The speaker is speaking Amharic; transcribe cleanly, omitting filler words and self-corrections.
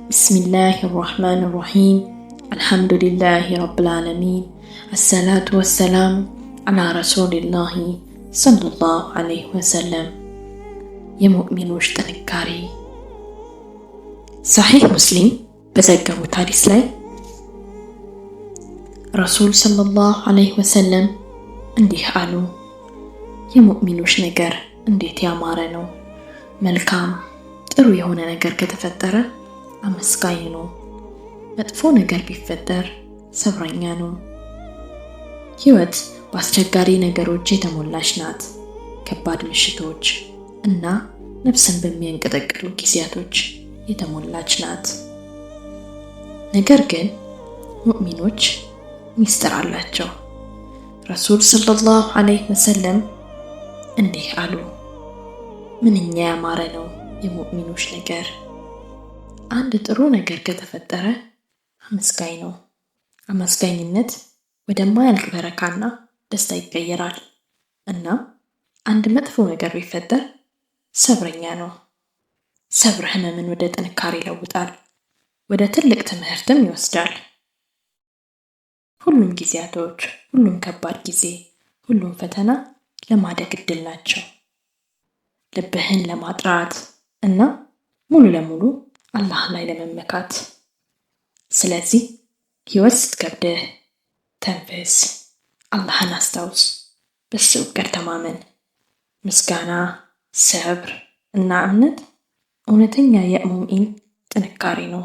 بسم الله الرحمن الرحيم. الحمد لله رب العالمين. الصلاة والسلام على رسول الله صلى الله عليه وسلم. የሙእሚኖች ጥንካሬ صحيح مسلم በዘገቡት ሐዲስ ላይ ረሱል ሰለላሁ ዐለይሂ ወሰለም እንዲህ አሉ፣ የሙእሚኖች ነገር እንዴት ያማረ ነው! መልካም ጥሩ የሆነ ነገር ከተፈጠረ አመስጋኝ ነው። መጥፎ ነገር ቢፈጠር ሰብረኛ ነው። ሕይወት በአስቸጋሪ ነገሮች የተሞላች ናት። ከባድ ምሽቶች እና ነፍስን በሚያንቀጠቅጡ ጊዜያቶች የተሞላች ናት። ነገር ግን ሙእሚኖች ሚስጥር አላቸው። ረሱል ሰለላሁ ዐለይሂ ወሰለም እንዲህ አሉ፣ ምንኛ ያማረ ነው የሙእሚኖች ነገር! አንድ ጥሩ ነገር ከተፈጠረ አመስጋኝ ነው። አመስጋኝነት ወደማያልቅ በረካና ደስታ ይቀየራል። እና አንድ መጥፎ ነገር ቢፈጠር ሰብረኛ ነው። ሰብር ህመምን ወደ ጥንካሬ ይለውጣል፣ ወደ ትልቅ ትምህርትም ይወስዳል። ሁሉም ጊዜያቶች፣ ሁሉም ከባድ ጊዜ፣ ሁሉም ፈተና ለማደግ እድል ናቸው። ልብህን ለማጥራት እና ሙሉ ለሙሉ አላህ ላይ ለመመካት። ስለዚህ ሕይወት ስትከብድህ ተንፍስ፣ አላህን አስታውስ፣ በሱ እቅድ ተማመን። ምስጋና፣ ሰብር እና እምነት እውነተኛ የሙእሚን ጥንካሬ ነው።